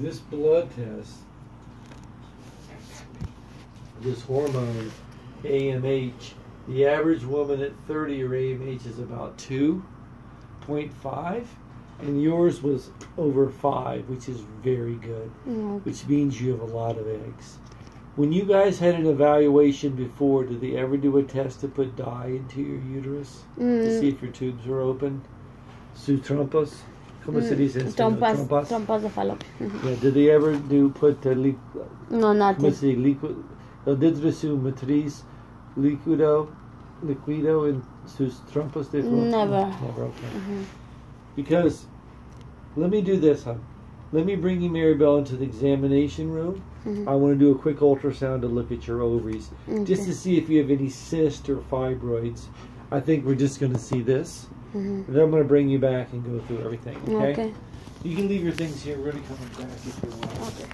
This blood test, this hormone, AMH, the average woman at 30, her AMH is about 2.5, and yours was over 5, which is very good, which means you have a lot of eggs. When you guys had an evaluation before, did they ever do a test to put dye into your uterus to see if your tubes were open? Sus trompas? ¿Cómo se dice? Trompas de falopio. Yeah, did they ever put no, nothing. ¿Cómo se dice? Dentro su matriz líquido en sus trompas de falopio? Never. Never, okay. Because, let me do this, huh? Let me bring you, Maribel, into the examination room. I want to do a quick ultrasound to look at your ovaries, just to see if you have any cysts or fibroids. I think we're just going to see this. And then I'm going to bring you back and go through everything, okay? You can leave your things here. We're going to come back if you want. Okay.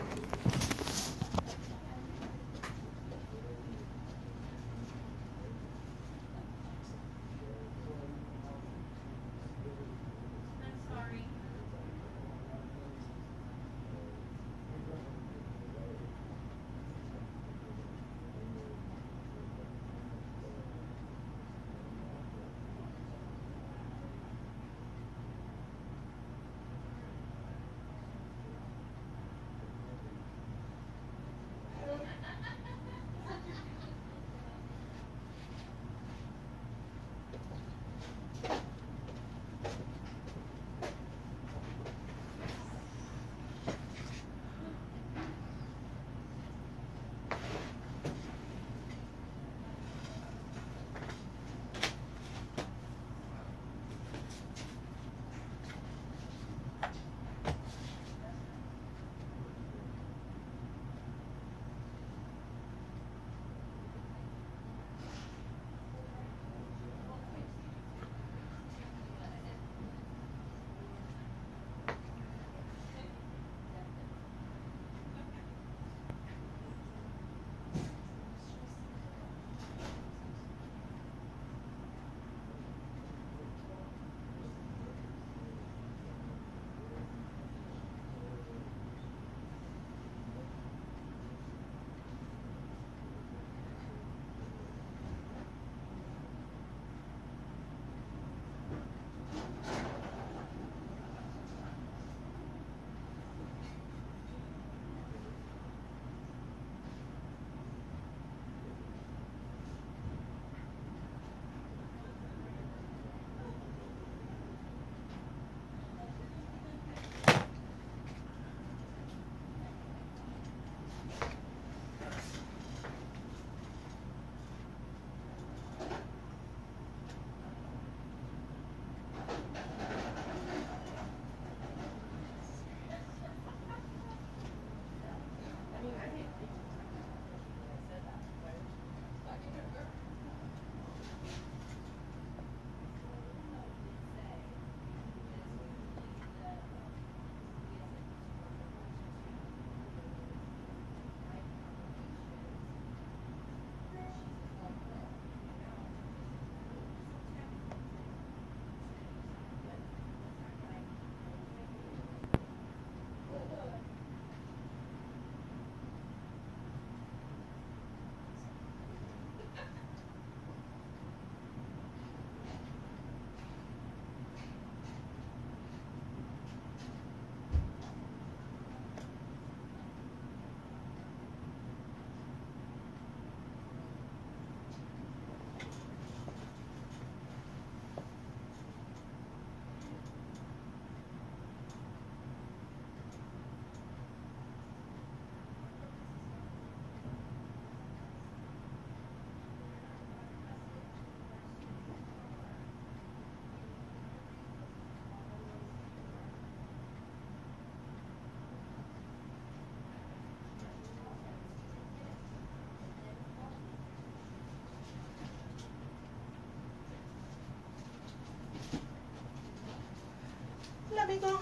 Abigail?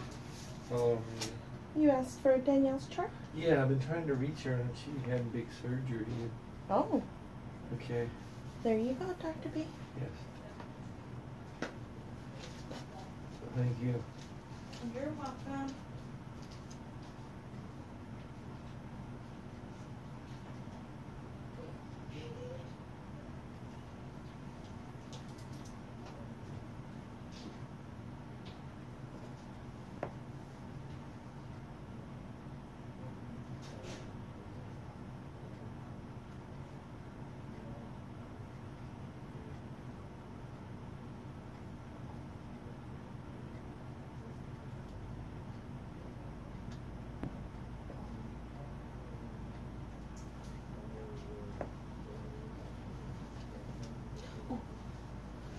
Oh, You asked for Danielle's chart? yeah, I've been trying to reach her and she had big surgery. Oh. Okay. There you go, Dr. B. Yes. Thank you. You're welcome.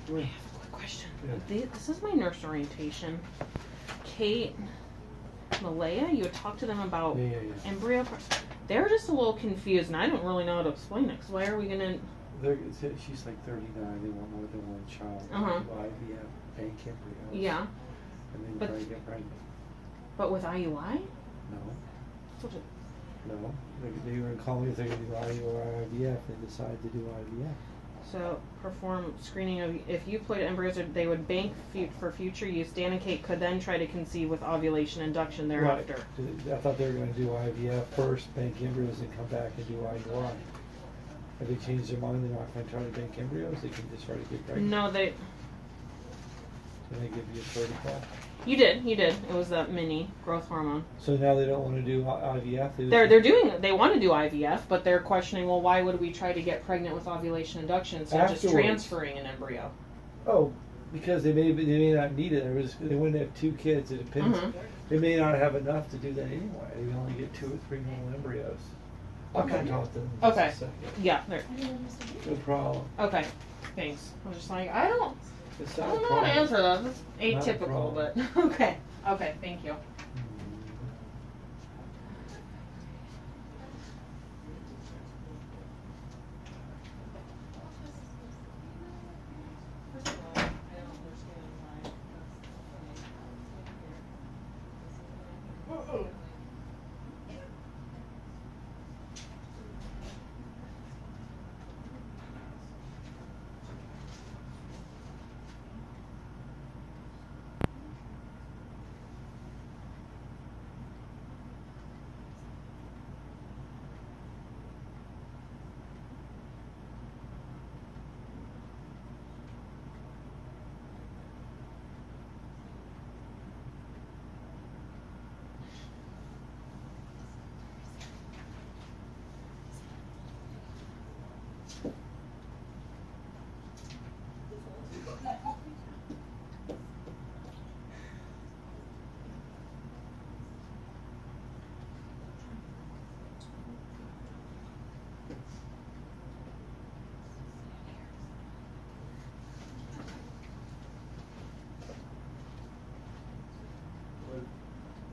I have a quick question. Yeah. This is my nurse orientation. Kate, Malaya, you had talked to them about embryo. They're just a little confused, and I don't really know how to explain it. Because why are we gonna? She's like 39. They want more than one child. IVF, bank embryos. Yeah. And then try to get pregnant. But with IUI? No. No. They were calling if they're going to do IUI or IVF. They decided to do IVF. So, perform screening of if euploid embryos, they would bank for future use. Dan and Kate could then try to conceive with ovulation induction thereafter. Right. I thought they were going to do IVF first, bank embryos, and come back and do IUI. If they change their mind, they're not going to try to bank embryos. They can just try to get pregnant. No, they. Can they give you a protocol? You did. It was that mini growth hormone. So now they don't want to do IVF? They want to do IVF, but they're questioning, well, why would we try to get pregnant with ovulation induction instead of just transferring an embryo? Oh, because they may not need it. They wouldn't have 2 kids. It depends. Mm-hmm. They may not have enough to do that anyway. They only get 2 or 3 normal embryos. I'll come talk to them in just a second. Yeah. There. No problem. Okay. Thanks. I was just like, I don't know how to answer that. That's atypical, but okay. Okay, thank you.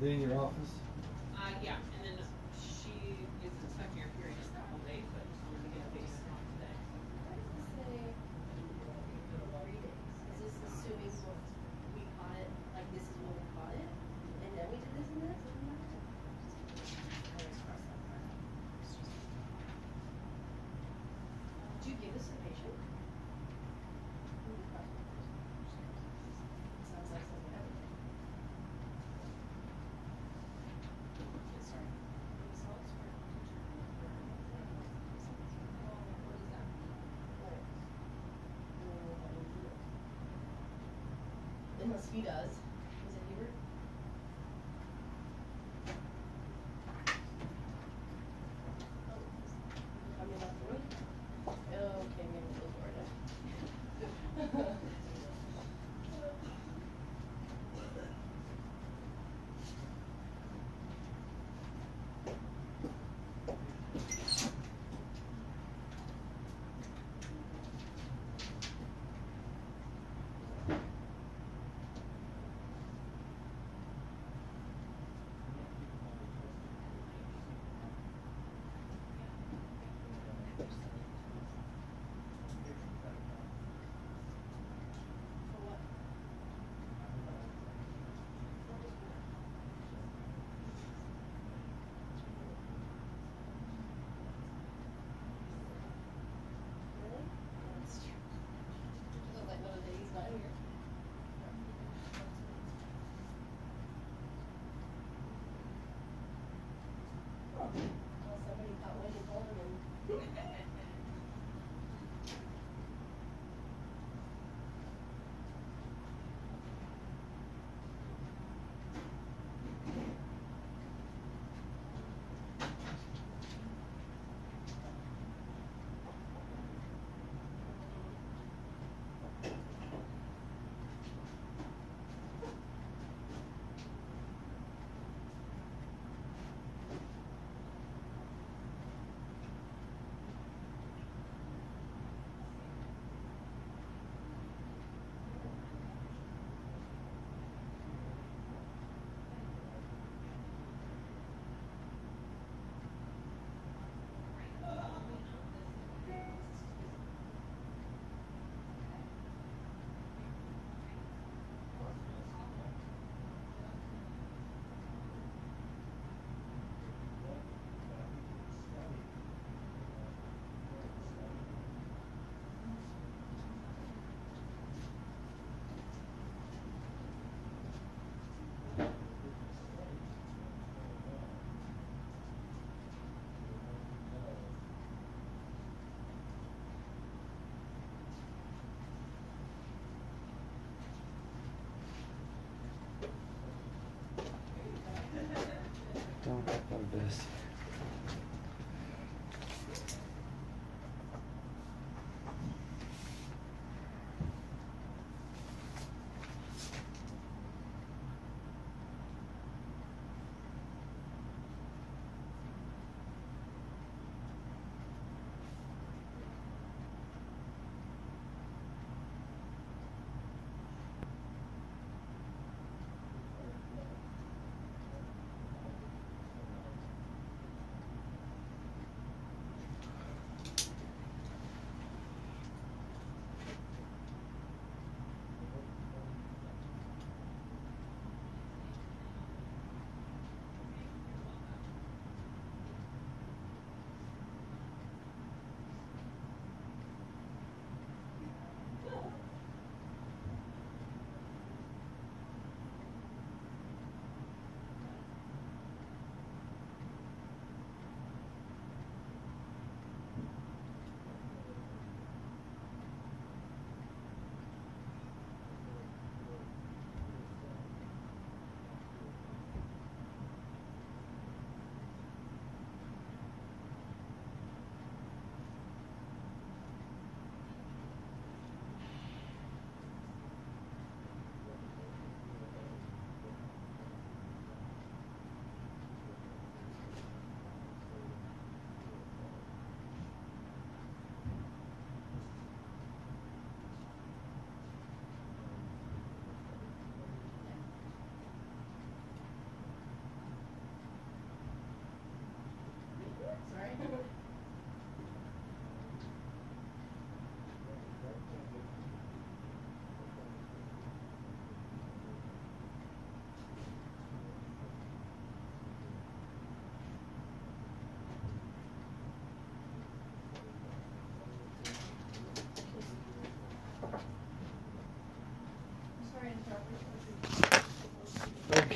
They in your office? Yeah, and then she is expecting her period in a couple days, but I'm going to get a base on today. Why does this say 3 days? Is this assuming we caught it, like this is when we caught it, and then we did this and this? Did you give this to the patient? Sounds like something happened. Unless he does. Is it Hubert? Oh, coming up the road? Okay, maybe we'll close the door now.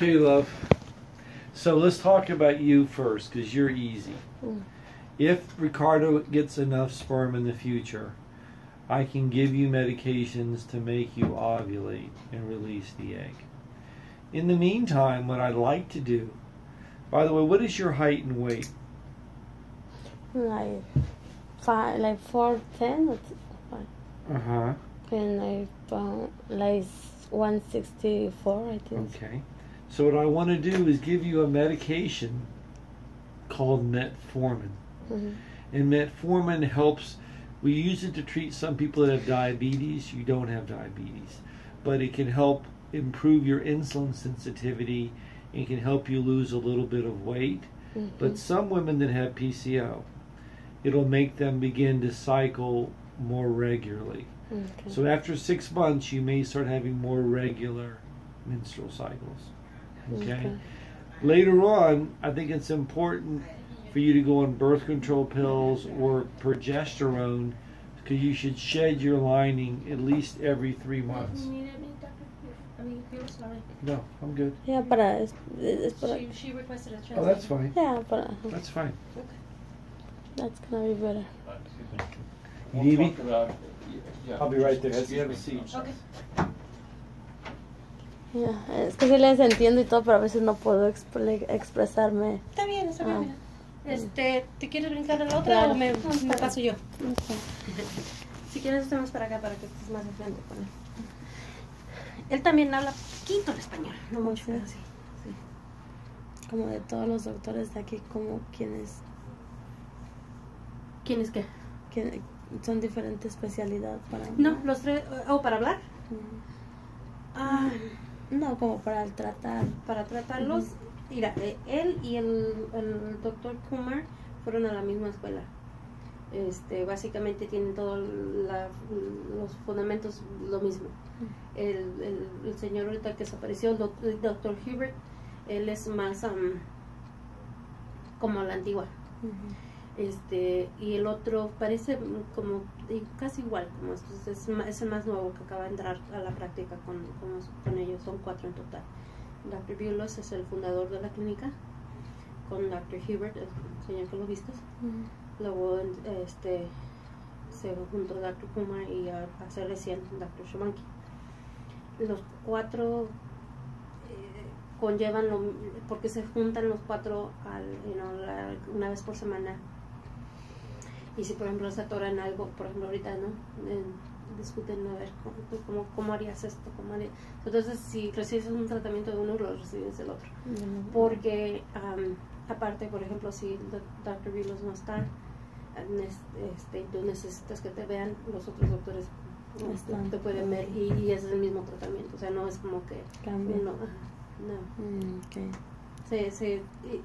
Okay, love. So let's talk about you first, because you're easy. If Ricardo gets enough sperm in the future, I can give you medications to make you ovulate and release the egg. In the meantime, what I'd like to do, by the way, what is your height and weight? Like 4'10". Uh-huh. And I like 164, I think. Okay. So what I want to do is give you a medication called metformin. Mm-hmm. And metformin helps, we use it to treat some people that have diabetes. You don't have diabetes. But it can help improve your insulin sensitivity and can help you lose a little bit of weight. Mm-hmm. But some women that have PCO, it'll make them begin to cycle more regularly. Okay. So after 6 months, you may start having more regular menstrual cycles. Okay? Later on, I think it's important for you to go on birth control pills or progesterone, because you should shed your lining at least every 3 months. No, I'm good. Yeah, para... She requested a translation. Oh, that's fine. Yeah, para... That's fine. That's gonna be better. You need me? Yeah. I'll be right there. You have a seat. Okay. Yeah, es que sí les entiendo y todo, pero a veces no puedo expresarme. Está bien, mira. ¿Te quieres brincar al otro Claro. o me paso yo? Okay. Si quieres, estamos para acá para que estés más de frente con él. Él también habla poquito el español, no mucho, Sí. pero sí. Como de todos los doctores de aquí, como quienes ¿Quién es qué? son diferente especialidad para... No, los tres. ¿Para hablar? No, como para el tratar. Para tratarlos. Mira, él y el doctor Kumar fueron a la misma escuela. Básicamente tienen todos los fundamentos lo mismo. El señor ahorita que desapareció, el doctor Hubert, él es más como la antigua. Y el otro parece como casi igual, como es el más nuevo que acaba de entrar a la práctica con ellos. Son 4 en total. Dr. Buelos es el fundador de la clínica, con Dr. Hubert, el señor que lo viste. Luego se juntó Dr. Kumar y hace recién Dr. Shumanki. Los 4 conllevan porque se juntan los 4 una vez por semana. Y si por ejemplo se atoran algo, por ejemplo ahorita discuten a ver cómo harías esto, entonces si recibes un tratamiento de uno, lo recibes del otro. Porque aparte, por ejemplo, si el Dr. Vilos no está, tú necesitas que te vean, los otros doctores te pueden ver y es el mismo tratamiento, o sea, no es como que cambia. No. Okay.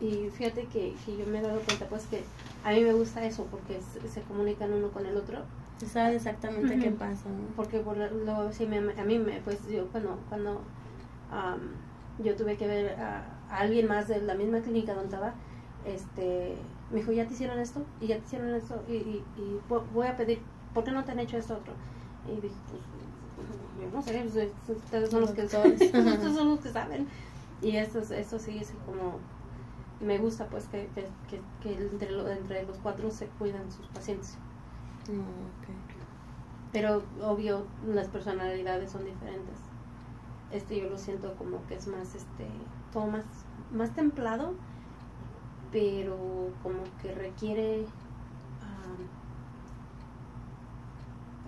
Y fíjate que yo me he dado cuenta pues que a mí me gusta eso porque se comunican uno con el otro. Se sabe exactamente qué pasa, ¿no? Porque luego sí a mí pues yo cuando yo tuve que ver a alguien más de la misma clínica donde estaba, me dijo, ya te hicieron esto y ya te hicieron esto y voy a pedir, ¿por qué no te han hecho esto otro? Y dije, pues yo no sé, pues, ustedes son los que ustedes son los que saben. Y eso sí es como me gusta pues que entre los 4 se cuidan sus pacientes. Okay. Pero obvio las personalidades son diferentes. Yo lo siento como que es más todo más templado, pero como que requiere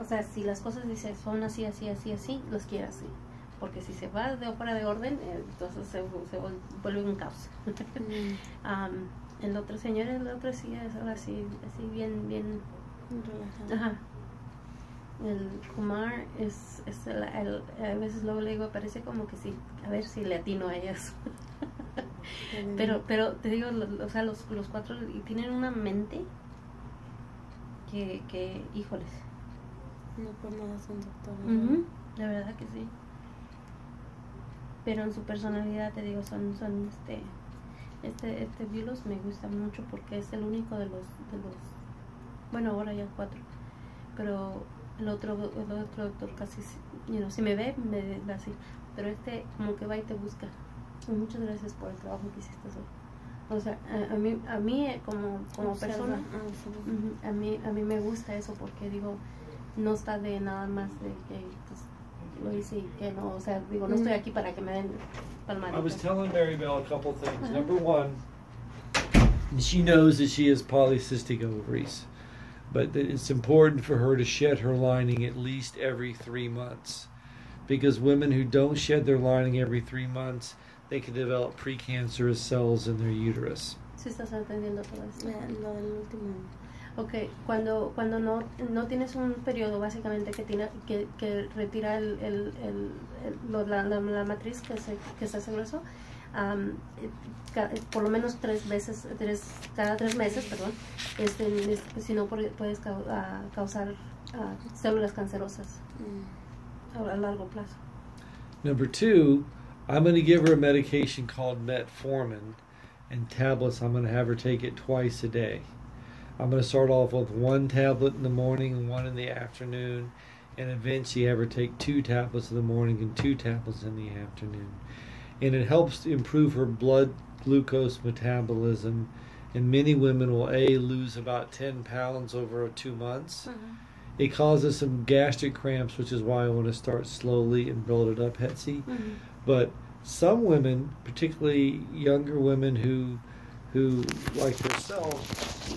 o sea, si las cosas son así, los quiere así. Porque si se va fuera de orden, entonces se vuelve un caos. El otro señor, sí es ahora así bien relajado. Ajá. El Kumar a veces luego le digo, parece como que sí, a ver si le atino a ellos. pero te digo, o sea, los 4 tienen una mente que híjoles. No por nada son doctores. La verdad que sí. Pero en su personalidad, te digo, son este Vilos me gusta mucho porque es el único de los bueno, ahora ya 4, pero el otro doctor casi, si me ve así, pero como que va y te busca Muchas gracias por el trabajo que hiciste hoy. O sea, a mí como persona, a mí me gusta eso porque digo, no está de nada más de que pues, lo hice y que no, o sea, digo, no estoy aquí para que me den palmaditas. I was telling Maribel a couple things. Number one, she knows that she has polycystic ovaries, but that it's important for her to shed her lining at least every 3 months, because women who don't shed their lining every 3 months, they can develop precancerous cells in their uterus. ¿Sí estás entendiendo todo esto? Lo del último. Ok, cuando no tienes un periodo básicamente que retira la matriz que se hace grueso, por lo menos cada 3 meses, perdón, si no puedes causar células cancerosas a largo plazo. Number 2, I'm going to give her a medication called metformin, and tablets. I'm going to have her take it twice a day. I'm going to start off with 1 tablet in the morning and 1 in the afternoon, and eventually have her take 2 tablets in the morning and 2 tablets in the afternoon. And it helps to improve her blood glucose metabolism, and many women will lose about 10 pounds over 2 months. It causes some gastric cramps, which is why I want to start slowly and build it up, Hetzy. But some women, particularly younger women who like herself,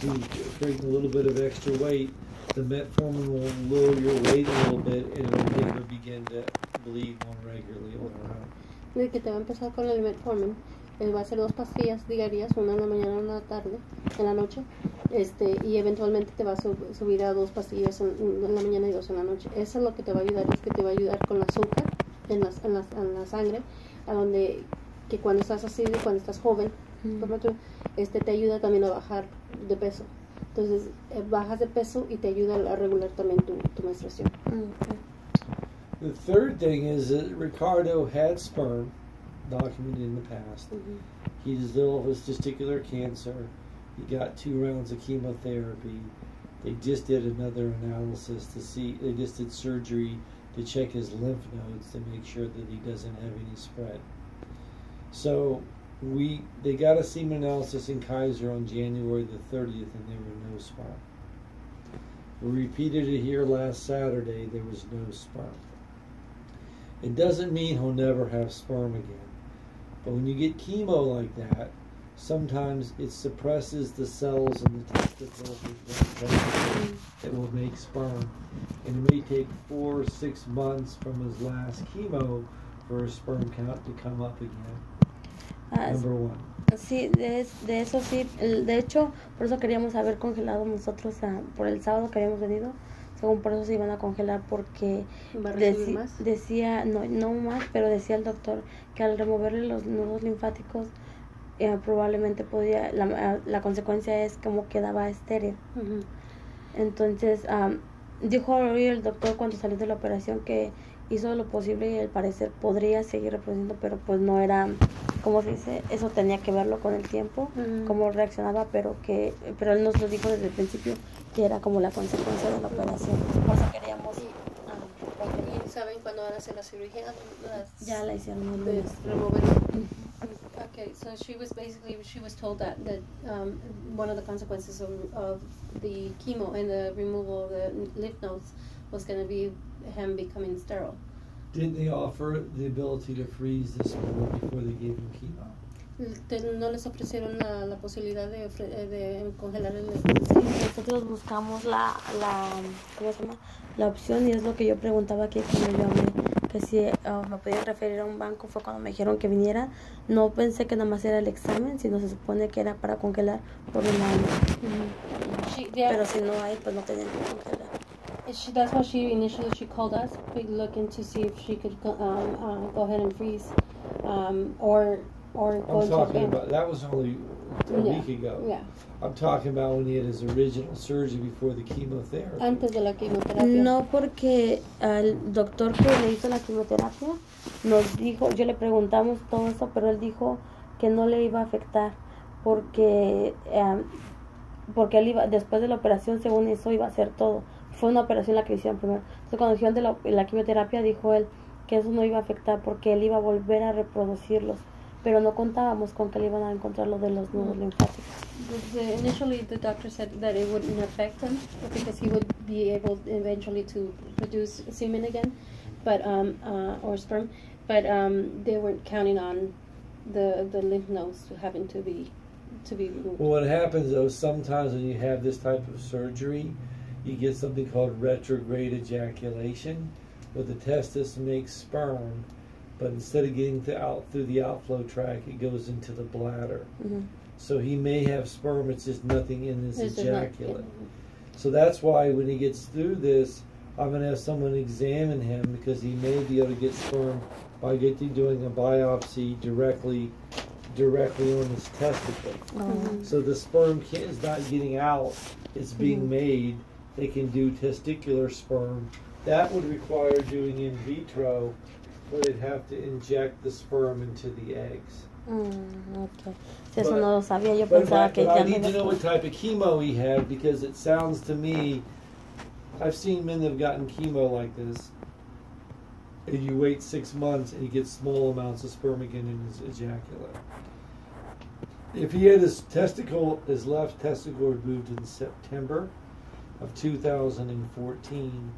who bring a little bit of extra weight, the metformin will lower your weight a little bit, and it will make her begin to bleed more regularly on her own. De que te va a empezar con el metformin, va a ser 2 pastillas diarias, una en la mañana y una en la tarde, en la noche, y eventualmente te va a subir a 2 pastillas en la mañana y 2 en la noche. Eso es lo que te va a ayudar, es que te va a ayudar con el azúcar en la sangre, a donde que cuando estás así, cuando estás joven, te ayuda también a bajar de peso. Entonces bajas de peso y te ayuda a regular también tu menstruación. The third thing is that Ricardo had sperm documented in the past. He developed testicular cancer. He got 2 rounds of chemotherapy. They just did another analysis to see, they just did surgery to check his lymph nodes to make sure that he doesn't have any spread. So they got a semen analysis in Kaiser on January the 30th, and there were no sperm. We repeated it here last Saturday. There was no sperm. It doesn't mean he'll never have sperm again. But when you get chemo like that, sometimes it suppresses the cells in the testicles that will make sperm. And it may take 4 or 6 months from his last chemo for his sperm count to come up again. Number 1. Sí, de eso sí. De hecho, por eso queríamos haber congelado nosotros por el sábado que habíamos venido. Según por eso se iban a congelar, porque decía, no más, pero decía el doctor que al removerle los nudos linfáticos probablemente podía, la consecuencia es como quedaba estéril. Entonces dijo hoy el doctor cuando salió de la operación que hizo lo posible y al parecer podría seguir reproduciendo, pero pues no era, como se dice, eso tenía que verlo con el tiempo, cómo reaccionaba, pero él nos lo dijo desde el principio que era como la consecuencia de la operación. Por eso queríamos ¿Y saben cuándo van a hacer la cirugía? Ya la hicieron el de lunes. removerlo. Okay, so she was told that one of the consequences of the chemo and the removal of the lymph nodes was going to be him becoming sterile. Didn't they offer the ability to freeze the sperm before they gave him chemo? ¿No les ofrecieron la posibilidad de congelar el Nosotros buscamos ¿cómo se llama? La opción, y es lo que yo preguntaba aquí cuando yo hablé, que si me podían referir a un banco. Fue cuando me dijeron que viniera. No pensé que nada más era el examen, sino se supone que era para congelar por un año. Pero si no hay, pues no tenían que congelar. That's why she initially called us, looking to see if she could go ahead and freeze, or I'm talking about, that was only a week ago. Yeah. I'm talking about when he had his original surgery before the chemotherapy. Antes de la quimioterapia. No, porque el doctor que le hizo la quimioterapia nos dijo, yo le preguntamos todo eso, pero él dijo que no le iba a afectar porque él iba, después de la operación, según eso, iba a hacer todo. Fue una operación la que hicieron primero. Entonces, cuando hicieron de la quimioterapia, dijo él que eso no iba a afectar porque él iba a volver a reproducirlos. pero no contábamos con que le iban a encontrar lo de los nudos linfáticos. Initially, the doctor said that it wouldn't affect him because he would be able eventually to produce semen again, but or sperm, but they weren't counting on the lymph nodes having to be removed. Well, what happens though, sometimes when you have this type of surgery, you get something called retrograde ejaculation, where the testis makes sperm, but instead of getting through the outflow tract, it goes into the bladder. Mm-hmm. So he may have sperm, it's just nothing in his ejaculate. So that's why when he gets through this, I'm going to have someone examine him, because he may be able to get sperm by doing a biopsy directly on his testicle. Mm-hmm. So the sperm is not getting out, it's being made. They can do testicular sperm. That would require doing in vitro, where they'd have to inject the sperm into the eggs. Okay. Si eso no lo sabía, yo pensaba que I need to know what type of chemo he had, because it sounds to me, I've seen men that have gotten chemo like this, and you wait 6 months and he gets small amounts of sperm again in his ejaculate. If he had his left testicle removed in September of 2014,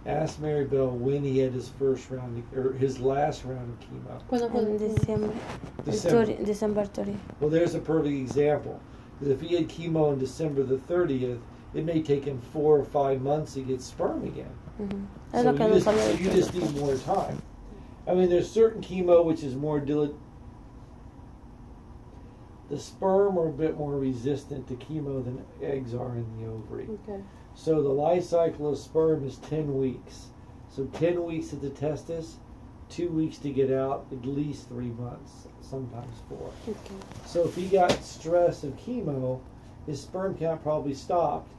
ask Mary Bell when he had his first round, or his last round of chemo. En December 30. Well, there's a perfect example. Because if he had chemo on December the 30th, it may take him 4 or 5 months to get sperm again. Mm-hmm. So you just need more time. I mean, there's certain chemo which is more the sperm are a bit more resistant to chemo than eggs are in the ovary. Okay. So the life cycle of sperm is 10 weeks. So 10 weeks at the testis, 2 weeks to get out, at least 3 months, sometimes 4. Okay. So if he got stress of chemo, his sperm count probably stopped.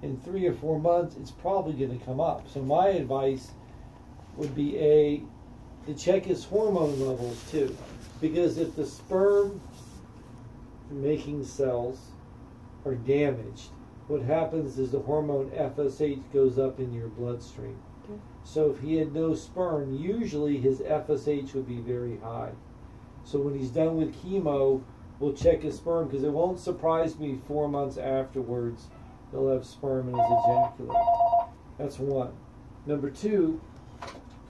In 3 or 4 months, it's probably going to come up. So my advice would be to check his hormone levels too. Because if the sperm making cells are damaged, what happens is the hormone FSH goes up in your bloodstream. Okay. So if he had no sperm, usually his FSH would be very high. So when he's done with chemo, we'll check his sperm, because it won't surprise me 4 months afterwards he'll have sperm in his ejaculate. That's one. Number 2,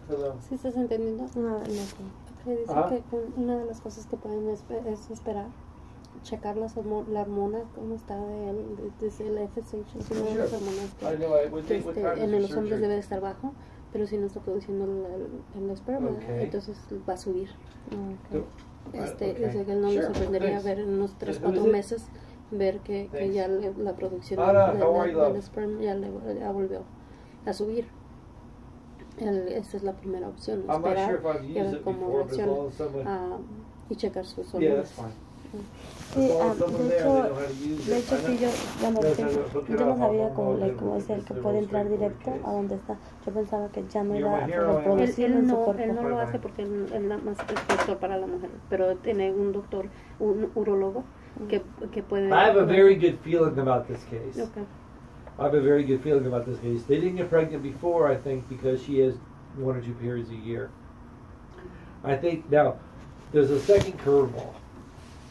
hello. ¿Sí estás entendiendo? No. Okay, dice que una de las cosas que pueden es esperar, checar la hormona, cómo está desde el FSH, es una de las hormonas que en los hombres debe de estar bajo, pero si no está produciendo el esperma, entonces va a subir. Dice que no nos sorprendería ver en unos 3-4 meses ver que ya la producción del esperma ya volvió a subir. Esa es la primera opción, esperar y ver cómo reacciona y checar sus hormonas. Sí, de hecho sí, yo no sabía cómo es el que puede entrar directo a donde está. Yo pensaba que ya no iba a reproducir en su cuerpo. Él no lo hace porque él nada más es doctor para la mujer, pero tiene un doctor, un urólogo que puede... I have a very good feeling about this case. Okay. I have a very good feeling about this case. They didn't get pregnant before, I think, because she has 1 or 2 periods a year. I think, now, there's a second curveball.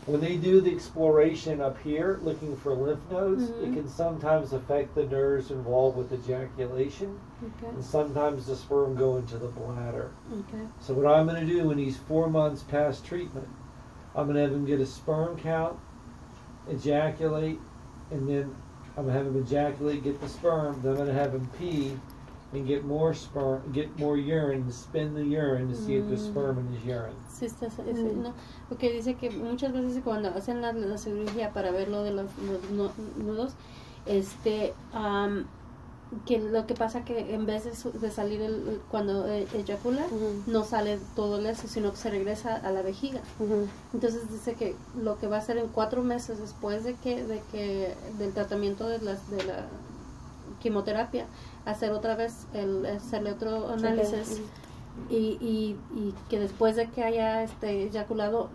When they do the exploration up here, looking for lymph nodes, it can sometimes affect the nerves involved with ejaculation, and sometimes the sperm go into the bladder. Okay. So what I'm going to do when he's 4 months past treatment, I'm going to have him get a sperm count, ejaculate, and then I'm going to have him ejaculate, get the sperm, then I'm going to have him pee, and get more sperm, get more urine, and spin the urine to see if there's sperm in his urine. Sí, no, porque dice que muchas veces cuando hacen la cirugía para ver lo de los nudos, que lo que pasa que en vez de salir cuando eyacula, no sale todo eso, sino que se regresa a la vejiga. Entonces dice que lo que va a hacer en 4 meses después de que del tratamiento de la quimioterapia, hacer otra vez hacerle otro análisis y que después de que haya eyaculado,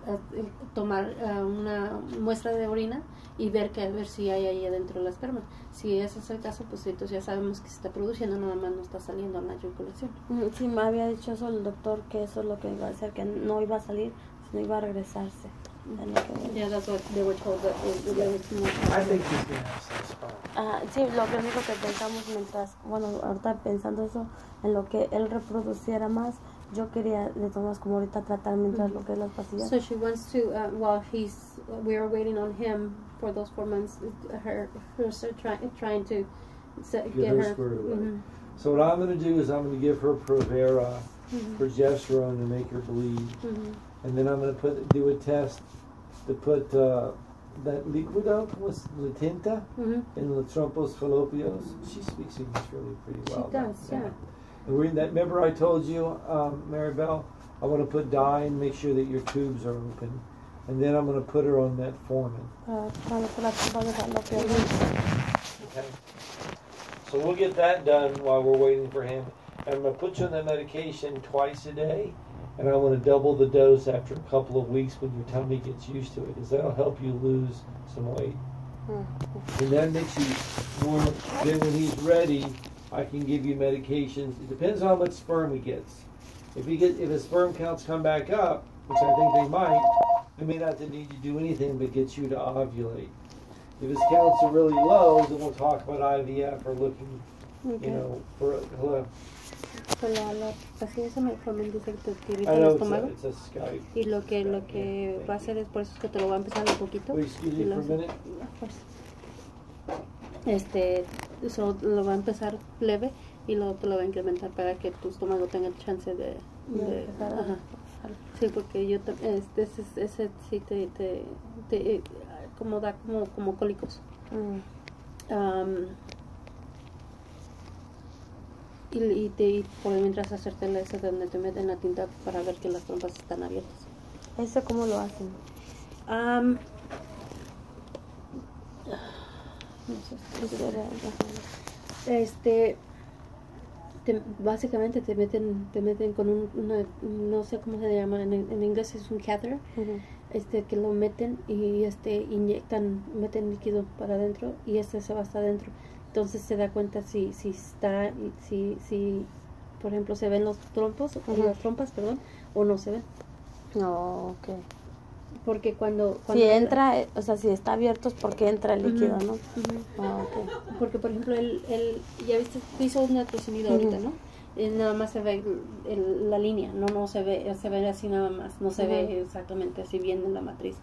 tomar una muestra de orina y ver si hay ahí adentro la esperma. Si ese es el caso, pues entonces ya sabemos que se está produciendo, nada más no está saliendo la eyaculación. Sí, me había dicho eso el doctor, que eso es lo que iba a hacer, que no iba a salir, no iba a regresarse. Yeah, that's what they were told. That I think he's going to have some sperm. Sí, lo único que pensamos mientras, bueno, ahorita pensando eso, en lo que él reproduciera más, yo quería de todas como ahorita tratar mientras lo que es las pastillas. So she wants to, while we are waiting on him for those 4 months, her trying to get her squared away. So what I'm going to do is I'm going to give her Provera, progesterone to make her bleed, and then I'm going to do a test to put that liquido was Latinta in the trompos fallopios. She speaks English really pretty well. She does, yeah. And we're in that. Remember I told you, Maribel, I want to put dye and make sure that your tubes are open, and then I'm going to put her on metformin. Okay. So we'll get that done while we're waiting for him. And I'm going to put you on that medication twice a day, and I want to double the dose after a couple of weeks when your tummy gets used to it, because that'll help you lose some weight. And that makes you more, then when he's ready, I can give you medications. It depends on how much sperm he gets. If his sperm counts come back up, which I think they might, I may not need to do anything but get you to ovulate. If his counts are really low, then we'll talk about IVF or looking, for a La pastilla esa metformin dice que te irrita I el know estómago. it's a Skype. Y lo que va a hacer es por eso es que te lo va a empezar un poquito. Wait, excuse me for a minute. Eso lo va a empezar leve y luego te lo va a incrementar para que tu estómago tenga chance de ajá. Sí, porque yo ese sí te como da como cólicos. Y por mientras hacerte ese donde te meten la tinta para ver que las trompas están abiertas. ¿Eso cómo lo hacen? Básicamente te meten con una, no sé cómo se llama en inglés, es un catheter, que lo meten y inyectan, meten líquido para adentro y se va hasta adentro. Entonces se da cuenta si por ejemplo se ven los trompos, las trompas, perdón, o no se ven. No, okay. Porque cuando si entra, o sea, si está abierto es porque entra el líquido, ¿no? Okay. Porque por ejemplo él ya viste, hizo un ultrasonido ahorita, ¿no? Nada más se ve la línea, no se ve así nada más, no se ve exactamente así bien en la matriz.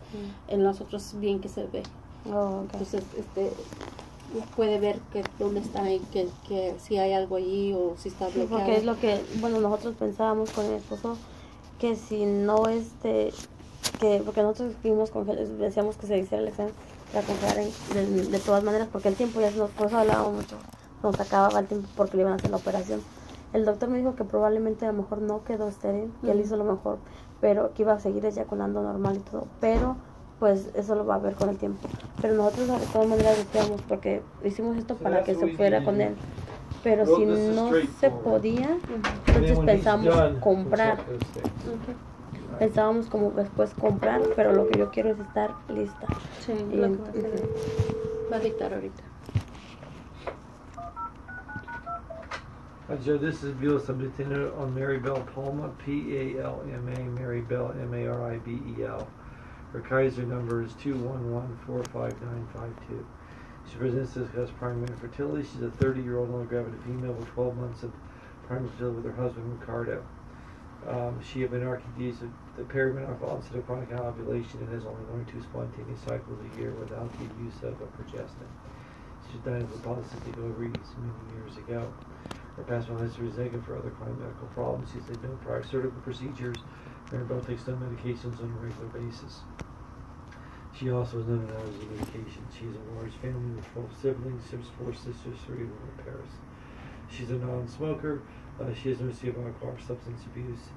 En los otros bien que se ve. Okay. Entonces puede ver que dónde está y que si hay algo allí o si está bloqueado. Porque es lo que, bueno, nosotros pensábamos con mi esposo que si no porque nosotros fuimos decíamos que se hiciera el examen para confiar de todas maneras, porque el tiempo ya por eso hablábamos mucho, nos acababa el tiempo porque le iban a hacer la operación. El doctor me dijo que probablemente a lo mejor no quedó estéril, que él hizo lo mejor, pero que iba a seguir eyaculando normal y todo, pero pues eso lo va a ver con el tiempo. Pero nosotros de todas maneras decíamos, porque hicimos esto para que se fuera con él, pero si no se podía, entonces pensamos comprar. Pensábamos como después comprar, pero lo que yo quiero es estar lista. Sí, lo que va a dictar ahorita. Joe, this is Buell Submitted on Maribel Palma, P-A-L-M-A, Maribel, M-A-R-I-B-E-L. Her Kaiser number is 211-45952. She presents to discuss primary fertility. She's a 30-year-old non-gravid female with 12 months of primary fertility with her husband, Ricardo. She had been RQDs of the perimenopause onset of chronic ovulation and has only 1 or 2 spontaneous cycles a year without the use of a progestin. She was diagnosed with polycystic ovaries many years ago. Her past medical history is negative for other chronic medical problems. She's had no prior surgical procedures. Maribel takes no medications on a regular basis. She also is known as allergy medication. She has a large family with 12 siblings, 4 sisters, 3 of them in Paris. She's a non-smoker. She has no history of alcohol or substance abuse.